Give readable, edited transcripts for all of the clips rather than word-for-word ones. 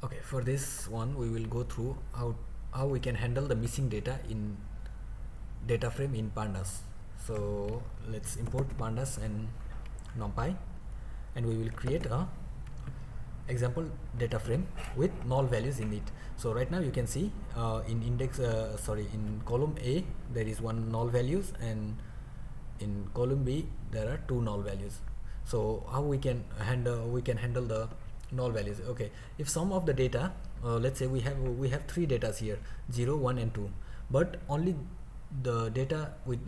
Okay, for this one we will go through how we can handle the missing data in data frame in Pandas. So let's import Pandas and NumPy, and we will create a example data frame with null values in it. So right now you can see in column A there is one null values, and in column B there are two null values. So how we can handle the null values? Okay, if some of the data, let's say we have three datas here, 0, 1 and 2, but only the data with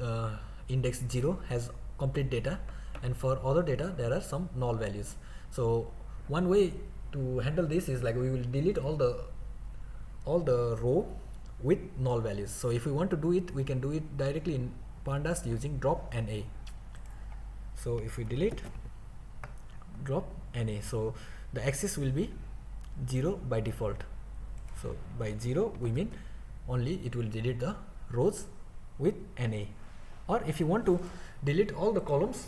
index 0 has complete data, and for other data there are some null values. So one way to handle this is like we will delete all the row with null values. So if we want to do it, we can do it directly in Pandas using drop NA. So if we delete drop NA, so the axis will be 0 by default. So by 0 we mean only it will delete the rows with NA. Or if you want to delete all the columns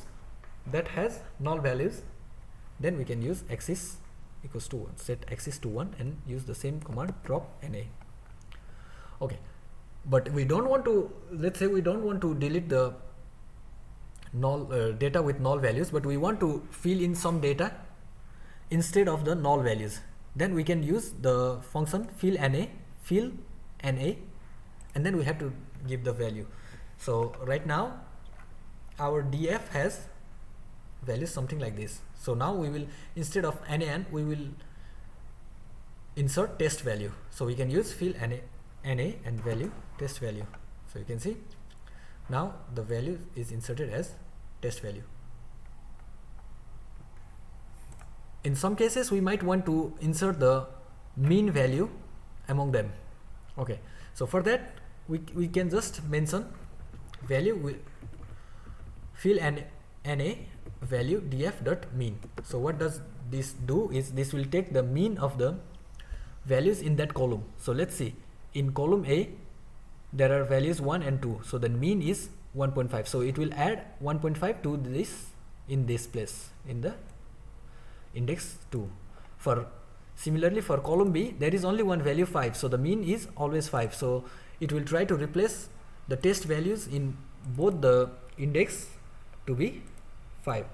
that has null values, then we can use axis equals to 1, set axis to 1 and use the same command drop NA. Okay, but we don't want to, let's say we don't want to delete the null data with null values, but we want to fill in some data instead of the null values. Then we can use the function fill NA, and then we have to give the value. So right now our df has values something like this. So now we will, instead of NaN, we will insert test value. So we can use fill NA and value test value. So you can see now the value is inserted as test value. In some cases we might want to insert the mean value among them. Okay, so for that we can just mention value with fill NA value df dot mean. So what does this do is this will take the mean of the values in that column. So let's see, in column A there are values 1 and 2, so the mean is 1.5. so it will add 1.5 to this in this place in the index 2. For similarly for column B there is only one value 5, so the mean is always 5, so it will try to replace the test values in both the index to be 5.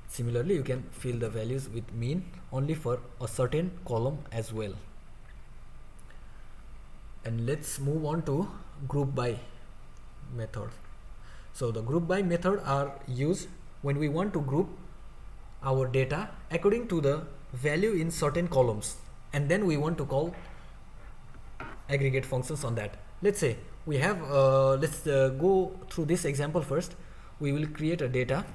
Similarly you can fill the values with mean only for a certain column as well. And let's move on to group by method. So the group by method are used when we want to group our data according to the value in certain columns, and then we want to call aggregate functions on that. Let's say we have let's go through this example first. We will create a data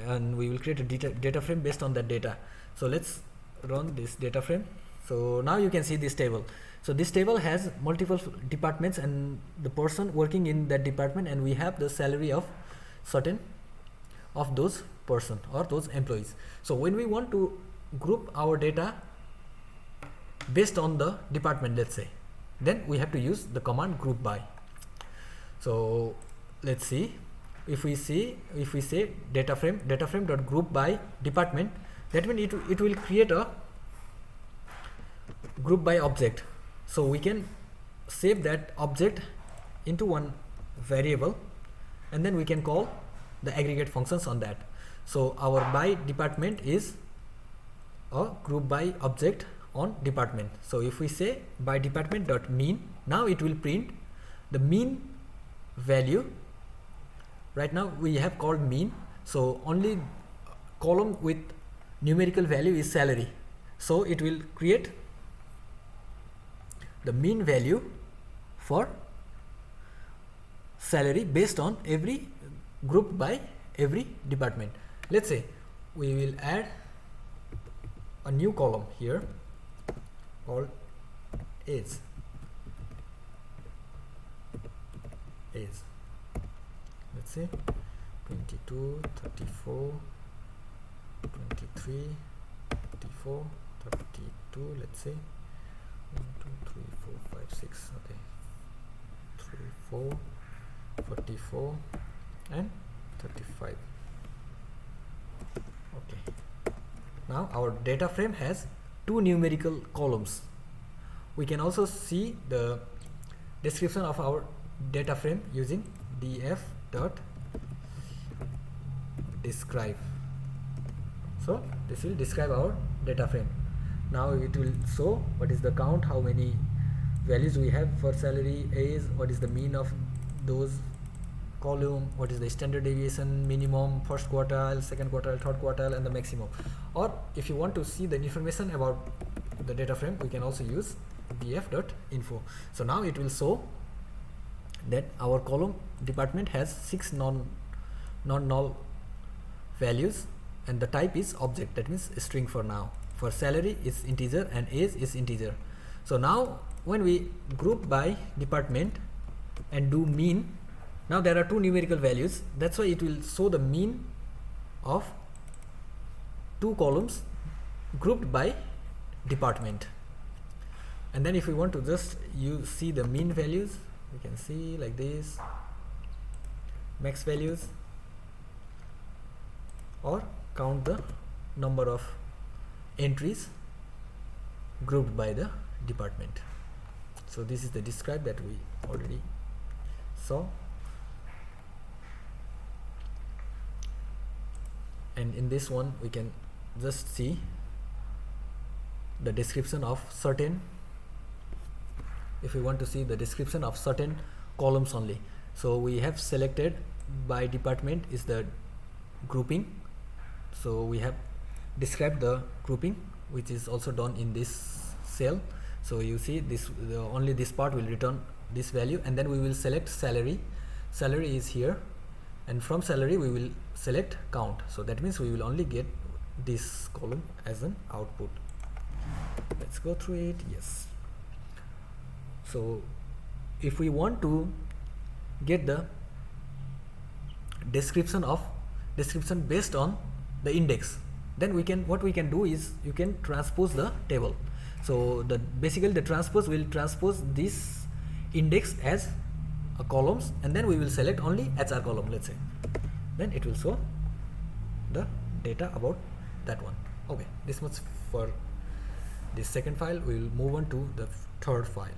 and we will create a data frame based on that data. So let's run this data frame. So now you can see this table. So this table has multiple departments and the person working in that department, and we have the salary of certain of those person or those employees. So when we want to group our data based on the department, let's say, then we have to use the command group by. So let's see, if we say data frame dot group by department, that means it will create a group by object. So we can save that object into one variable, and then we can call the aggregate functions on that. So our by department is a group by object on department. So if we say by department dot mean, now it will print the mean value. Right now we have called mean, so only column with numerical value is salary, so it will create the mean value for salary based on every group by every department. Let's say we will add a new column here called age. Let's say 22, 34, 23, 34, 32, let's say 1, 2, 3, 4, 5, 6, okay, 3, 4, 44 and 35. Okay, Now our data frame has two numerical columns. We can also see the description of our data frame using df.describe. So this will describe our data frame. Now it will show what is the count, how many values we have for salary, age, what is the mean of those column, what is the standard deviation, minimum, first quartile, second quartile, third quartile, and the maximum. Or if you want to see the information about the data frame, we can also use df.info. So now it will show that our column department has 6 non-null values, and the type is object, that means string for now. For salary is integer and age is integer. So now when we group by department and do mean, now there are two numerical values, that's why it will show the mean of two columns grouped by department. And then if we want to just see the mean values, we can see like this, max values, or count the number of entries grouped by the department. So this is the describe that we already saw. And in this one we can just see the description of certain, if we want to see the description of certain columns only. So we have selected by department is the grouping, so we have described the grouping, which is also done in this cell. So you see this, only this part will return this value, and then we will select salary. Salary is here, and from salary we will select count. So that means we will only get this column as an output. Let's go through it. Yes. So if we want to get the description based on the index, then what we can do is you can transpose the table. So basically the transpose will transpose this index as a columns, and then we will select only HR column, let's say. Then it will show the data about that one. Okay, this much for this second file. We will move on to the third file.